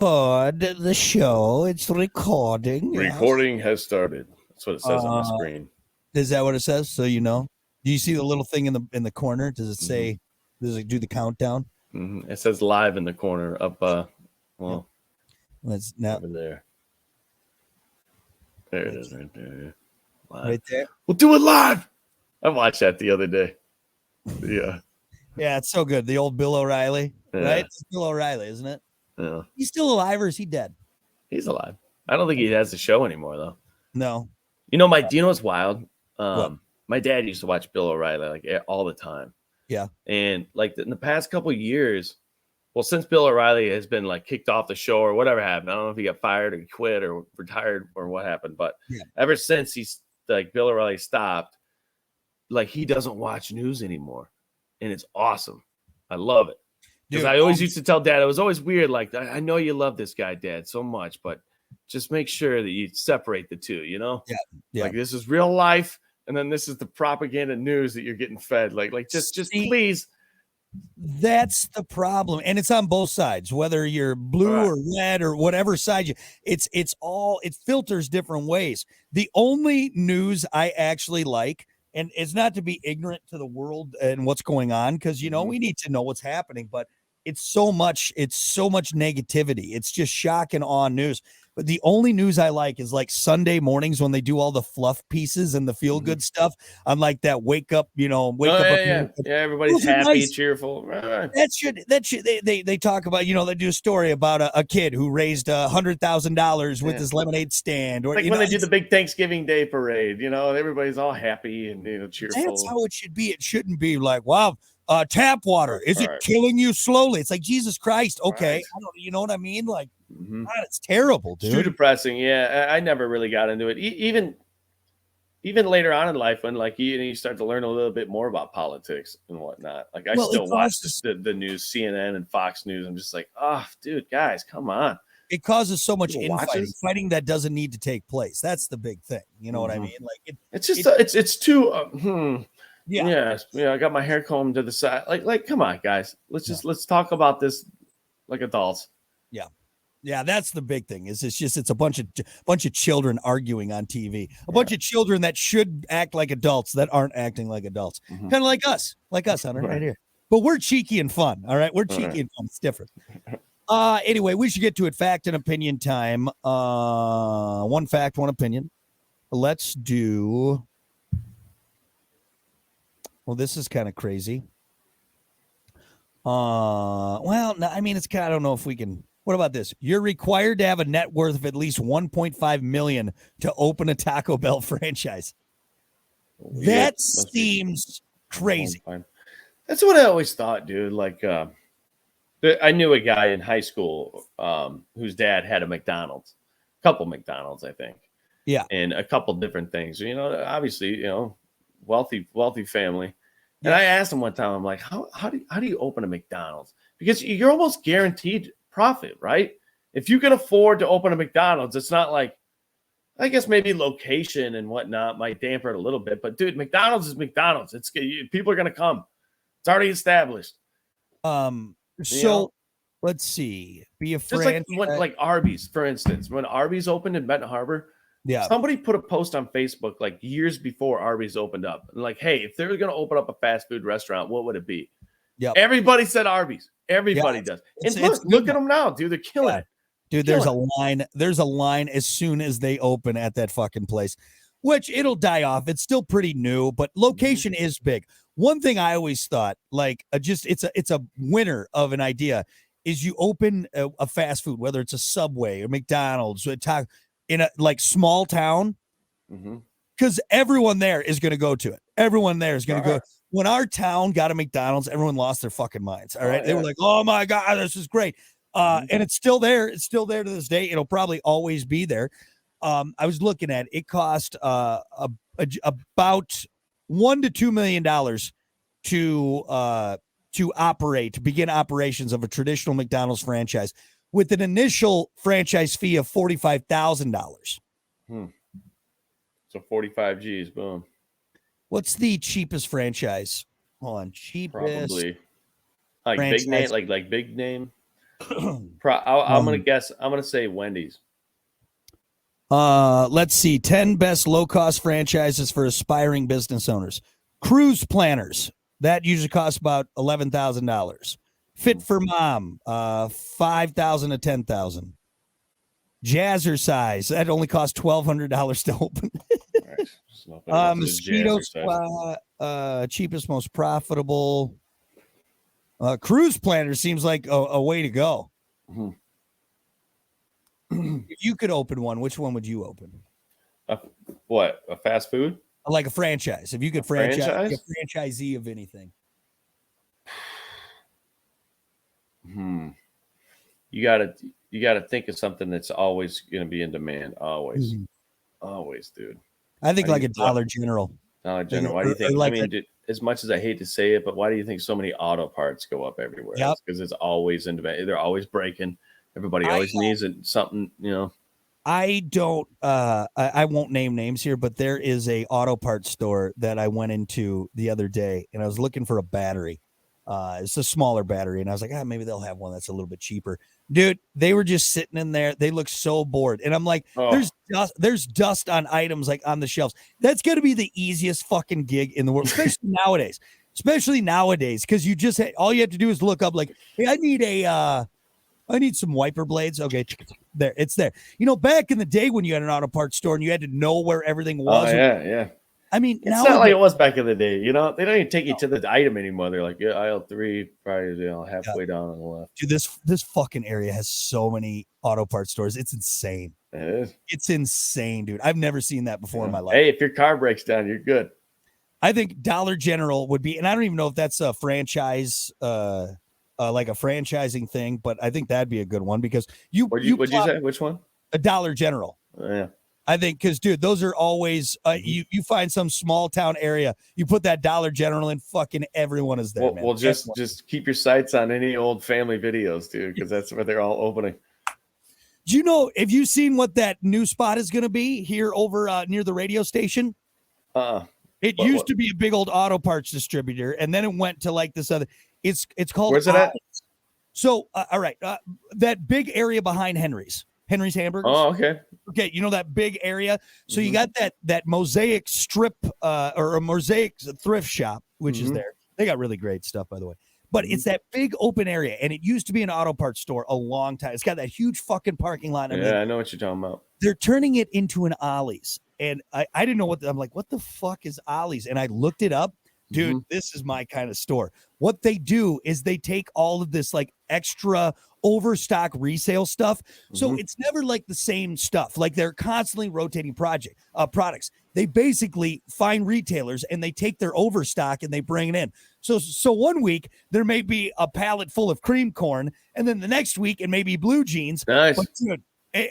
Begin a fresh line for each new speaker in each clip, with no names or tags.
record the show. It's recording.
Recording has started. That's what it says on the screen.
Is that what it says? So you know. Do you see the little thing in the corner? Does it say? Does it do the countdown?
It says live in the corner up.
Let's now
over there. There it is, right there. Live.
Right there.
We'll do it live. I watched that the other day. Yeah.
Yeah, it's so good. The old Bill O'Reilly,
Yeah.
right? It's Bill O'Reilly, isn't it?
Yeah.
He's still alive, or is he dead?
He's alive. I don't think he has the show anymore, though.
No.
You know, do you know what's wild?
What?
My dad used to watch Bill O'Reilly like all the time.
Yeah.
And like in the past couple of years, well, since Bill O'Reilly has been like kicked off the show or whatever happened, I don't know if he got fired or quit or retired or what happened, but ever since he's like Bill O'Reilly stopped, like he doesn't watch news anymore, and it's awesome. I love it because I always used to tell Dad, it was always weird. Like, I know you love this guy, Dad, so much, but just make sure that you separate the two. You know, like this is real life, and then this is the propaganda news that you're getting fed. Like just please.
That's the problem, and it's on both sides, whether you're blue or red or whatever side you. It filters different ways. The only news I actually like, and it's not to be ignorant to the world and what's going on, because you know we need to know what's happening, but it's so much negativity. It's just shock and awe news. But the only news I like is like Sunday mornings when they do all the fluff pieces and the feel good stuff. On like that wake up.
Yeah, everybody's happy, cheerful.
That should they talk about, they do a story about a kid who raised $100,000 with his lemonade stand, or
like when they do the big Thanksgiving Day parade, everybody's all happy and cheerful.
That's how it should be. It shouldn't be like, wow, tap water, is it killing you slowly? It's like, Jesus Christ. Okay. You know what I mean? Like, God, it's terrible, dude.
It's too depressing. Yeah. I never really got into it. Even later on in life, when like you start to learn a little bit more about politics and whatnot. Like I still watch the news, CNN and Fox News. I'm just like, oh, dude, guys, come on.
It causes so much fighting that doesn't need to take place. That's the big thing. You know what I mean? Like
it's too. Yeah. I got my hair combed to the side. Like, come on, guys. Let's talk about this like adults.
Yeah. Yeah, that's the big thing. It's a bunch of children arguing on TV. A bunch of children that should act like adults that aren't acting like adults. Kind of like us, Hunter, right here. But we're cheeky and fun. All right, we're cheeky and fun. It's different. Anyway, we should get to it. Fact and opinion time. One fact, one opinion. Let's do. Well, this is kind of crazy. Well, no, I mean, it's kind of, I don't know if we can. What about this? You're required to have a net worth of at least 1.5 million to open a Taco Bell franchise. That seems crazy.
That's what I always thought, dude. Like, I knew a guy in high school whose dad had a couple McDonald's, I think.
Yeah.
And a couple different things. Obviously, wealthy family. And I asked him one time, I'm like, how do you open a McDonald's? Because you're almost guaranteed profit, right? If you can afford to open a McDonald's, it's not like, I guess maybe location and whatnot might damper it a little bit, but dude, McDonald's is McDonald's. People are going to come. It's already established.
So let's see. Be a friend.
Like Arby's, for instance, when Arby's opened in Benton Harbor, somebody put a post on Facebook like years before Arby's opened up. And like, hey, if they're going to open up a fast food restaurant, what would it be?
Yeah.
Everybody said Arby's. Everybody does. And look at them now, dude. They're killing it.
Dude, there's a line as soon as they open at that fucking place, which it'll die off. It's still pretty new, but location is big. One thing I always thought, like, it's a winner of an idea, is you open a fast food, whether it's a Subway or McDonald's or in a like small town, because everyone there is going to go to it. Everyone there is going to go. When our town got a McDonald's, everyone lost their fucking minds. All right. They were like, oh my God, this is great. And it's still there. It's still there to this day. It'll probably always be there. I was looking at it cost about $1 to $2 million to begin operations of a traditional McDonald's franchise with an initial franchise fee of $45,000.
So 45 G's, boom.
What's the cheapest franchise? Hold on, cheapest.
Probably like franchise. Big name, like big name. I'm gonna guess. I'm gonna say Wendy's.
Let's see. 10 best low-cost franchises for aspiring business owners. Cruise planners. That usually costs about $11,000. Fit for Mom, $5,000 to $10,000. Jazzercise. That only costs $1,200 to open.
Right.
Mosquito Squad, cheapest, most profitable. Cruise planner seems like a way to go.
Mm-hmm.
If you could open one, which one would you open?
What? A fast food?
Like a franchise. If you could franchise a franchisee of anything.
You gotta think of something that's always gonna be in demand. Always. Always, dude.
I think like a Dollar General.
Dollar General. Why do you think? As much as I hate to say it, but why do you think so many auto parts go up everywhere?
Yep.
Because it's always in demand. They're always breaking. Everybody always needs something,
I don't I won't name names here, but there is a auto parts store that I went into the other day and I was looking for a battery. It's a smaller battery, and I was like, maybe they'll have one that's a little bit cheaper. Dude, they were just sitting in there. They look so bored. And I'm like, there's dust on items like on the shelves. That's gonna be the easiest fucking gig in the world, especially nowadays. Because you just all you have to do is look up like, hey, I need some wiper blades. Okay, there, it's there. Back in the day when you had an auto parts store and you had to know where everything was.
Oh, yeah.
I mean,
it's not like it was back in the day. They don't even take you to the item anymore. They're like, aisle 3, probably halfway down on the left.
Dude, this fucking area has so many auto parts stores. It's insane.
It is.
It's insane, dude. I've never seen that before in my life.
Hey, if your car breaks down, you're good.
I think Dollar General would be, and I don't even know if that's a franchise, like a franchising thing, but I think that'd be a good one because
what'd you say? Which one?
A Dollar General.
Yeah.
I think because, dude, those are always you find some small town area, you put that Dollar General in, fucking everyone is there.
Well, just keep your sights on any old family videos, dude, because that's where they're all opening.
Do you know? Have you seen what that new spot is going to be here over near the radio station? It used to be a big old auto parts distributor, and then it went to like this other. It's called.
Where's it at?
So, all right, that big area behind Henry's Hamburgers.
Oh, okay.
Okay, that big area. So you got that Mosaic strip or a Mosaic thrift shop, which is there. They got really great stuff, by the way. But it's that big open area, and it used to be an auto parts store a long time. It's got that huge fucking parking lot.
I know what you're talking about.
They're turning it into an Ollie's, and I didn't know I'm like, what the fuck is Ollie's? And I looked it up. Dude, this is my kind of store. What they do is they take all of this like extra overstock resale stuff. So it's never like the same stuff. Like they're constantly rotating products. They basically find retailers and they take their overstock and they bring it in. So 1 week there may be a pallet full of cream corn, and then the next week it may be blue jeans.
Nice.
But dude,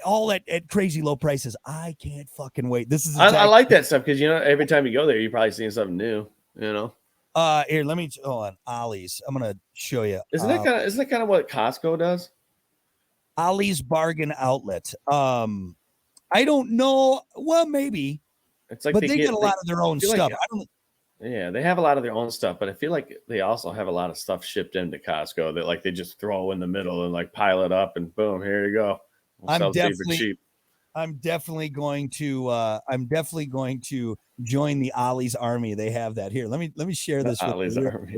all at crazy low prices. I can't fucking wait. This is
I like that stuff because every time you go there, you're probably seeing something new.
Here, let me hold on. Ollie's. I'm gonna show you.
Isn't that kind of what Costco does?
Ollie's Bargain Outlet. I don't know. Well, maybe.
It's like
but they get a lot of their own stuff.
Yeah, they have a lot of their own stuff, but I feel like they also have a lot of stuff shipped into Costco that like they just throw in the middle and like pile it up and boom, here you go.
I'm definitely going to join the Ollie's army. They have that here. Let me share this with
Ollie's army.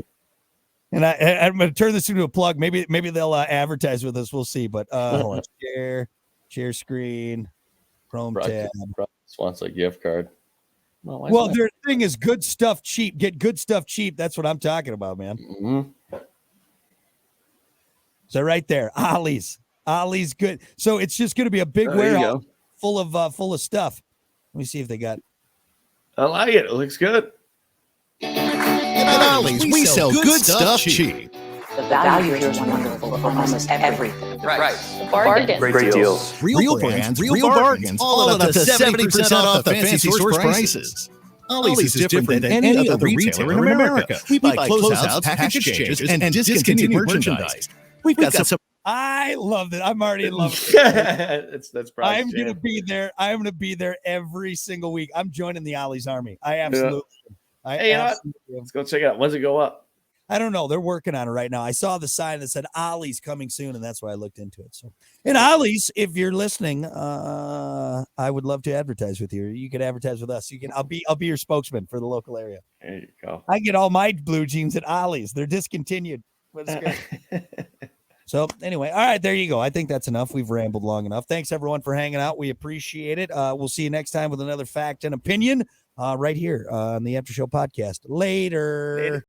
And I'm going to turn this into a plug. Maybe they'll advertise with us. We'll see. But hold on. Share screen, Chrome tab.
Wants a gift card.
Well, their thing is good stuff cheap. Get good stuff cheap. That's what I'm talking about, man. So right there, Ollie's good. So it's just going to be a big warehouse full of stuff. Let me see if they got.
I like it. It looks good.
At Ollie's, we sell good stuff cheap.
The value here is wonderful for almost everything.
Right.
Bargain.
Great deals.
Real brands, real bargains, all at up to 70% off the fancy source prices. Ollie's is different than any other retailer in America. We buy closeouts, package changes, and discontinued merchandise. We've got some.
I love it. I'm already in love.
That's probably.
I'm gonna be there. I'm gonna be there every single week. I'm joining the Ollie's army. I absolutely.
Hey, let's go check it out. When's it go up?
I don't know. They're working on it right now. I saw the sign that said Ollie's coming soon, and that's why I looked into it. So, and Ollie's, if you're listening, I would love to advertise with you. You could advertise with us. I'll be your spokesman for the local area.
There you go.
I get all my blue jeans at Ollie's. They're discontinued. But it's good. So anyway, all right, there you go. I think that's enough. We've rambled long enough. Thanks everyone for hanging out. We appreciate it. We'll see you next time with another fact and opinion right here on the After Show podcast. Later.